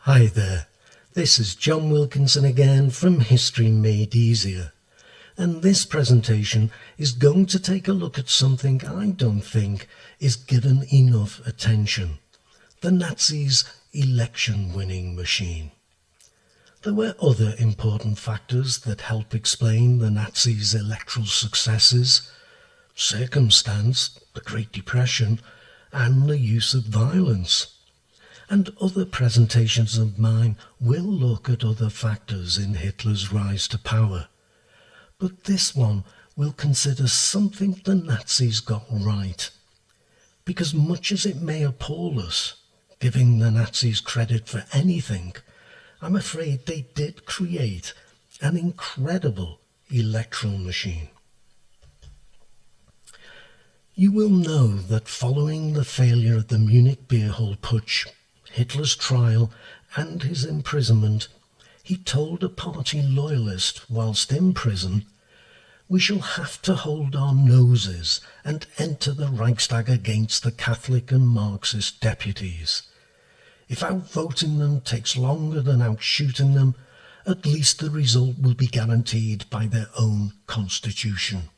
Hi there, this is John Wilkinson again from History Made Easier, and this presentation is going to take a look at something I don't think is given enough attention: the Nazis' election-winning machine. There were other important factors that help explain the Nazis' electoral successes: circumstance, the Great Depression, and the use of violence. And other presentations of mine will look at other factors in Hitler's rise to power. But this one will consider something the Nazis got right. Because much as it may appall us, giving the Nazis credit for anything, I'm afraid they did create an incredible electoral machine. You will know that following the failure of the Munich beer hall putsch, Hitler's trial and his imprisonment, he told a party loyalist whilst in prison, "We shall have to hold our noses and enter the Reichstag against the Catholic and Marxist deputies. If outvoting them takes longer than outshooting them, at least the result will be guaranteed by their own constitution.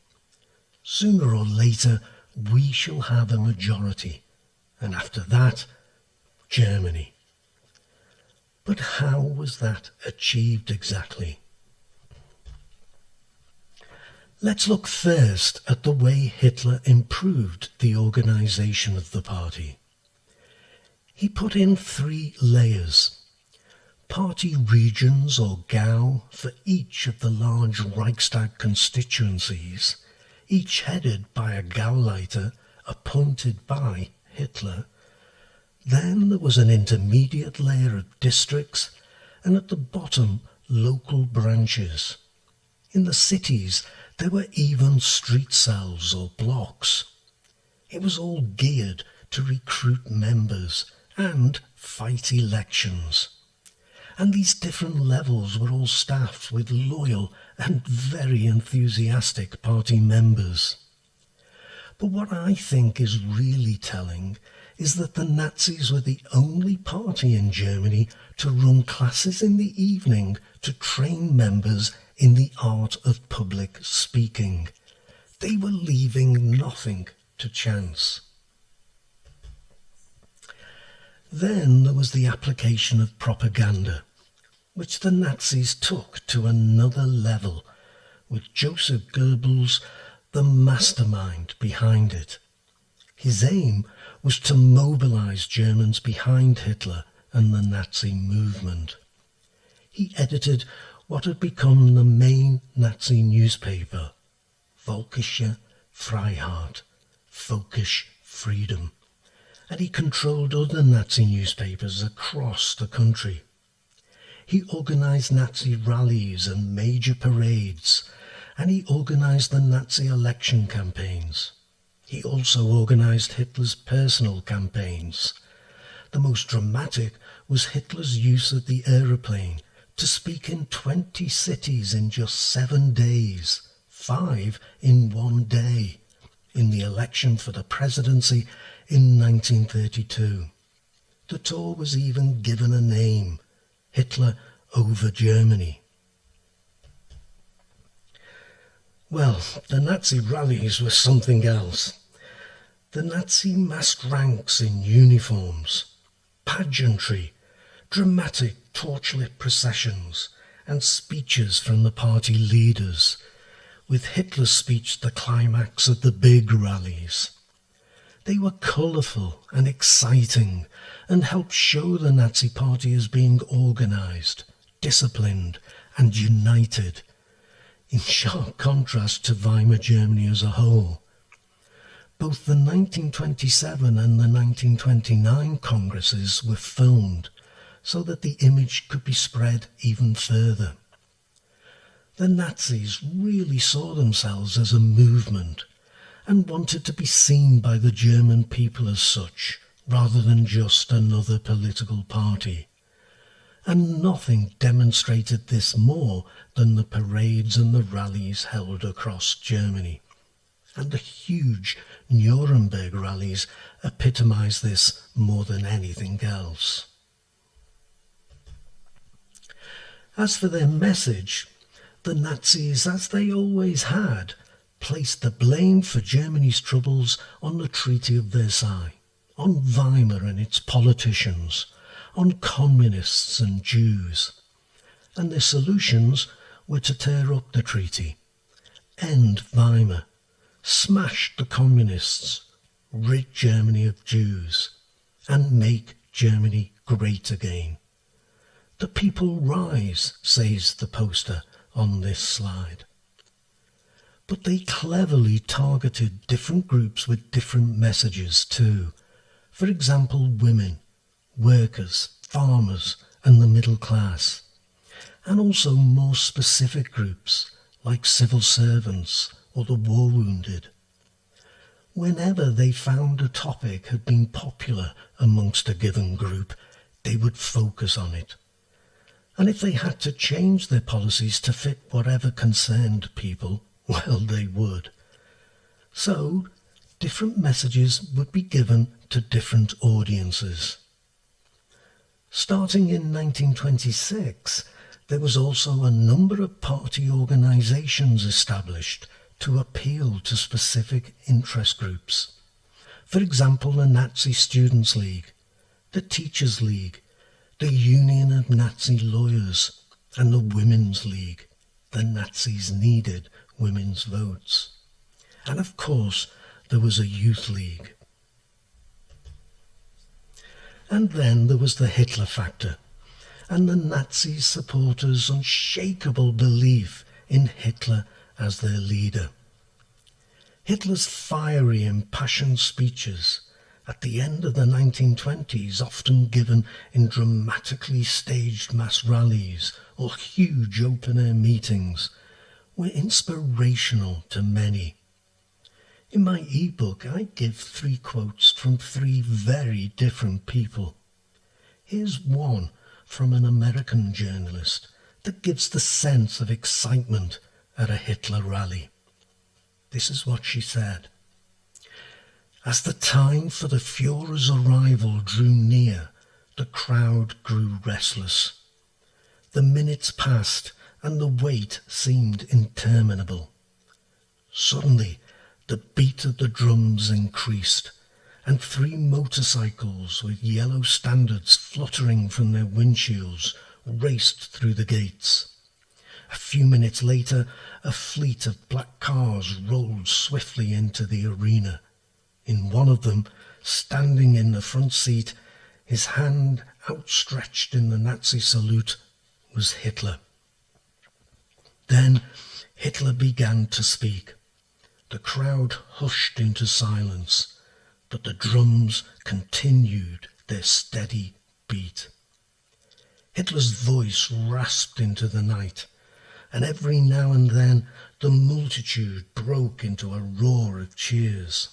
Sooner or later, we shall have a majority, and after that, Germany." But how was that achieved exactly? Let's look first at the way Hitler improved the organisation of the party. He put in 3 layers: party regions or Gau for each of the large Reichstag constituencies, each headed by a Gauleiter appointed by Hitler. Then there was an intermediate layer of districts, and at the bottom local branches. In the cities there were even street cells or blocks. It was all geared to recruit members and fight elections. And these different levels were all staffed with loyal and very enthusiastic party members. But what I think is really telling is that the Nazis were the only party in Germany to run classes in the evening to train members in the art of public speaking. They were leaving nothing to chance. Then there was the application of propaganda, which the Nazis took to another level, with Joseph Goebbels, the mastermind behind it. His aim was to mobilise Germans behind Hitler and the Nazi movement. He edited what had become the main Nazi newspaper, Völkische Freiheit, Völkisch Freedom, and he controlled other Nazi newspapers across the country. He organised Nazi rallies and major parades, and he organised the Nazi election campaigns. He also organised Hitler's personal campaigns. The most dramatic was Hitler's use of the aeroplane to speak in 20 cities in just 7 days, 5 in one day, in the election for the presidency in 1932. The tour was even given a name: Hitler over Germany. Well, the Nazi rallies were something else. The Nazi masked ranks in uniforms, pageantry, dramatic torchlit processions, and speeches from the party leaders, with Hitler's speech the climax of the big rallies. They were colourful and exciting and helped show the Nazi party as being organised, disciplined and united, in sharp contrast to Weimar Germany as a whole. Both the 1927 and the 1929 congresses were filmed so that the image could be spread even further. The Nazis really saw themselves as a movement and wanted to be seen by the German people as such, rather than just another political party. And nothing demonstrated this more than the parades and the rallies held across Germany. And the huge Nuremberg rallies epitomise this more than anything else. As for their message, the Nazis, as they always had, placed the blame for Germany's troubles on the Treaty of Versailles, on Weimar and its politicians, on communists and Jews. And their solutions were to tear up the treaty, end Weimar, smash the communists, rid Germany of Jews, and make Germany great again. The people rise, says the poster on this slide. But they cleverly targeted different groups with different messages too. For example, women, workers, farmers, and the middle class. And also more specific groups like civil servants or the war wounded. Whenever they found a topic had been popular amongst a given group, they would focus on it. And if they had to change their policies to fit whatever concerned people, well, they would. So, different messages would be given to different audiences. Starting in 1926, there was also a number of party organisations established to appeal to specific interest groups. For example, the Nazi Students' League, the Teachers' League, the Union of Nazi Lawyers, and the Women's League. The Nazis needed women's votes. And of course, there was a youth league. And then there was the Hitler factor, and the Nazi supporters' unshakable belief in Hitler as their leader. Hitler's fiery, impassioned speeches at the end of the 1920s, often given in dramatically staged mass rallies or huge open-air meetings, were inspirational to many. In my ebook, I give 3 quotes from 3 very different people. Here's one from an American journalist that gives the sense of excitement at a Hitler rally. This is what she said. As the time for the Führer's arrival drew near, the crowd grew restless. The minutes passed and the wait seemed interminable. Suddenly, the beat of the drums increased, and 3 motorcycles with yellow standards fluttering from their windshields raced through the gates. A few minutes later, a fleet of black cars rolled swiftly into the arena. In one of them, standing in the front seat, his hand outstretched in the Nazi salute, was Hitler. Then Hitler began to speak. The crowd hushed into silence, but the drums continued their steady beat. Hitler's voice rasped into the night, and every now and then the multitude broke into a roar of cheers.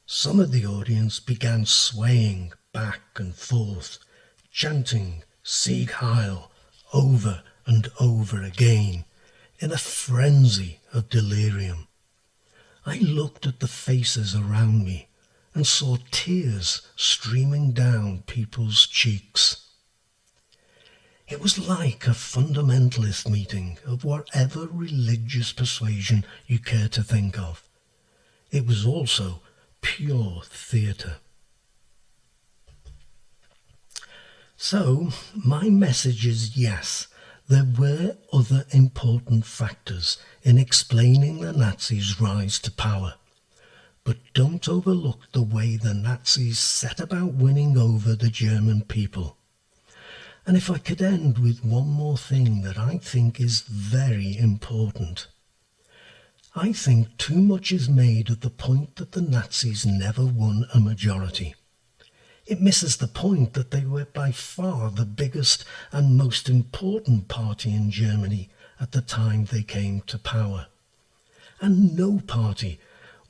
Some of the audience began swaying back and forth, chanting Sieg Heil over and over again in a frenzy of delirium. I looked at the faces around me and saw tears streaming down people's cheeks. It was like a fundamentalist meeting of whatever religious persuasion you care to think of. It was also pure theatre. So, my message is yes, there were other important factors in explaining the Nazis' rise to power. But don't overlook the way the Nazis set about winning over the German people. And if I could end with one more thing that I think is very important. I think too much is made of the point that the Nazis never won a majority. It misses the point that they were by far the biggest and most important party in Germany at the time they came to power. And no party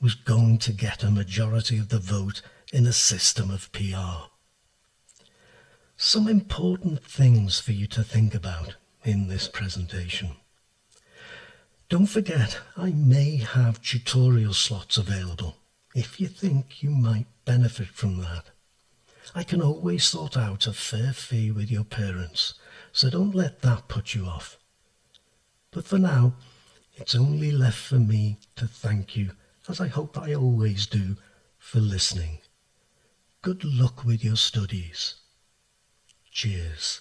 was going to get a majority of the vote in a system of PR. Some important things for you to think about in this presentation. Don't forget, I may have tutorial slots available if you think you might benefit from that. I can always sort out a fair fee with your parents, so don't let that put you off. But for now, it's only left for me to thank you, as I hope I always do, for listening. Good luck with your studies. Cheers.